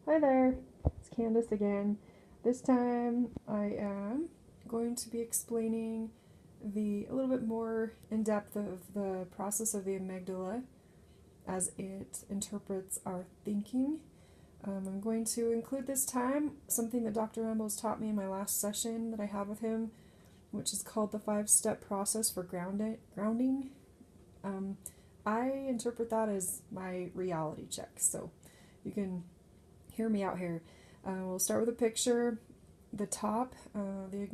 Hi there, it's Candace again. This time I am going to be explaining a little bit more in depth of the process of the amygdala as it interprets our thinking. I'm going to include this time something that Dr. Ramboz taught me in my last session that I had with him, which is called the 5-step process for grounding. Um, I interpret that as my reality check, so you can hear me out here. We'll start with a picture. The top, the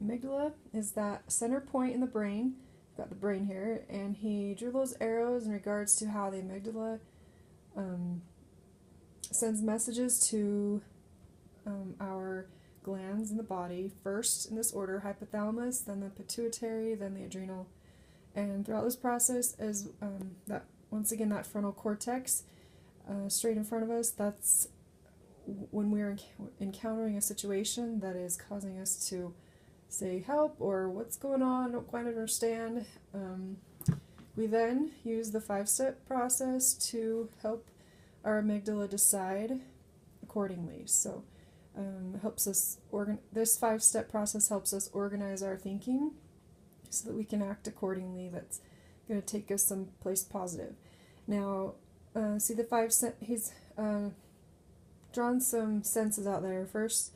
amygdala is that center point in the brain. Got the brain here, and he drew those arrows in regards to how the amygdala um, sends messages to our glands in the body. First, in this order, hypothalamus, then the pituitary, then the adrenal. And throughout this process, is that once again that frontal cortex, straight in front of us. That's when we're encountering a situation that is causing us to say help or what's going on, don't quite understand. We then use the 5-step process to help our amygdala decide accordingly. So helps us this 5-step process helps us organize our thinking so that we can act accordingly. That's going to take us someplace positive. Now, see the he's drawn some senses out there first,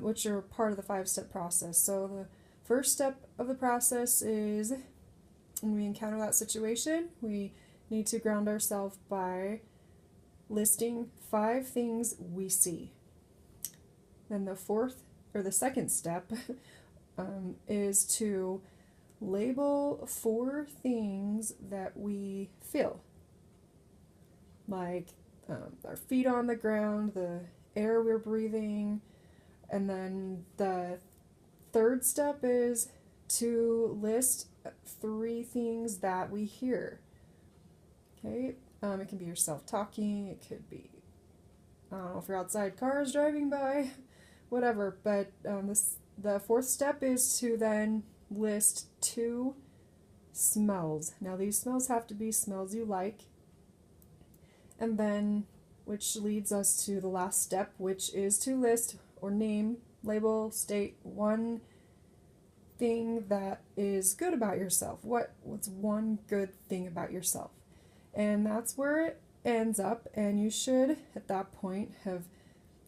which are part of the 5-step process. So the first step of the process is when we encounter that situation, we need to ground ourselves by listing 5 things we see. Then the second step is to label 4 things that we feel, like our feet on the ground, the air we're breathing, and then the third step is to list 3 things that we hear. Okay, it can be yourself talking, it could be, I don't know, if you're outside, cars driving by, whatever, but the fourth step is to then list 2 smells. Now these smells have to be smells you like, and then which leads us to the last step, which is to list or name, label, state 1 thing that is good about yourself. What's one good thing about yourself? And that's where it ends up, and you should at that point have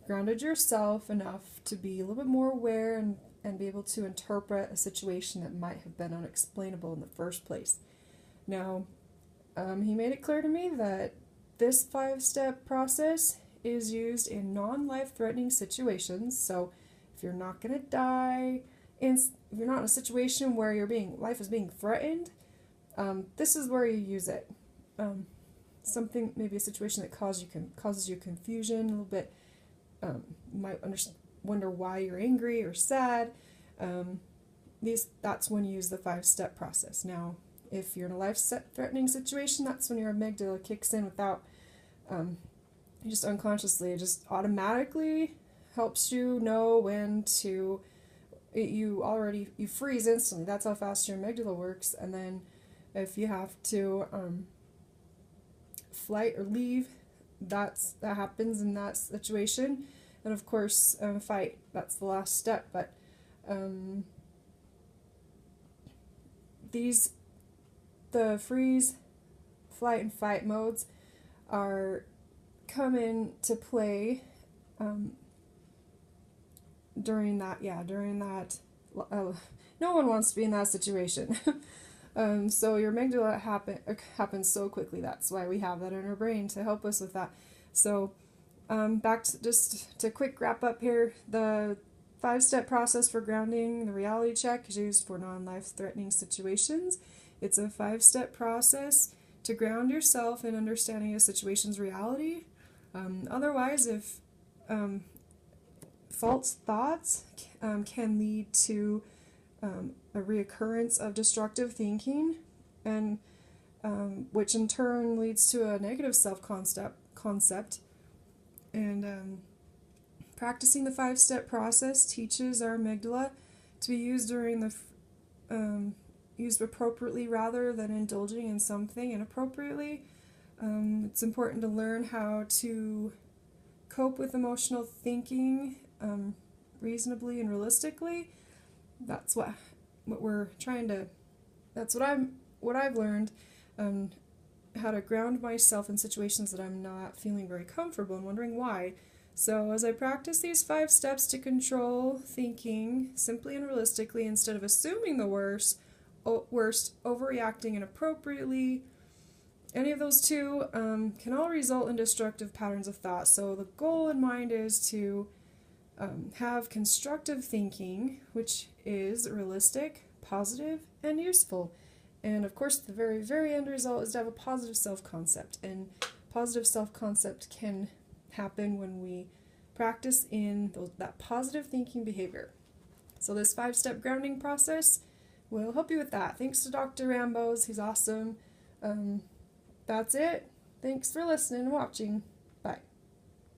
grounded yourself enough to be a little bit more aware and be able to interpret a situation that might have been unexplainable in the first place. Now, he made it clear to me that this 5-step process is used in non-life-threatening situations. So if you're not going to die, if you're not in a situation where life is being threatened, this is where you use it. Something, maybe a situation that causes you confusion a little bit. You might wonder why you're angry or sad. That's when you use the 5-step process. Now, if you're in a life-threatening situation, that's when your amygdala kicks in without, just unconsciously. It just automatically helps you know when to, you freeze instantly. That's how fast your amygdala works. And then if you have to flight or leave, that happens in that situation. And of course, fight, that's the last step. But the freeze, flight, and fight modes come into play during that. No one wants to be in that situation. So your amygdala happens so quickly. That's why we have that in our brain to help us with that. So back to just to quick wrap up here. The 5-step process for grounding the reality check is used for non-life-threatening situations. It's a 5-step process to ground yourself in understanding a situation's reality. Otherwise, if false thoughts can lead to a reoccurrence of destructive thinking, and which in turn leads to a negative self-concept. And practicing the 5-step process teaches our amygdala to be used used appropriately rather than indulging in something inappropriately. It's important to learn how to cope with emotional thinking reasonably and realistically. That's what we're trying to. That's what I've learned. How to ground myself in situations that I'm not feeling very comfortable and wondering why. So as I practice these 5 steps to control thinking simply and realistically instead of assuming the worst, overreacting inappropriately, any of those two can all result in destructive patterns of thought. So the goal in mind is to have constructive thinking, which is realistic, positive, and useful. And of course, the very, very end result is to have a positive self-concept. And positive self-concept can happen when we practice in that positive thinking behavior. So this 5-step grounding process will help you with that. Thanks to Dr. Ramboz. He's awesome. That's it. Thanks for listening and watching.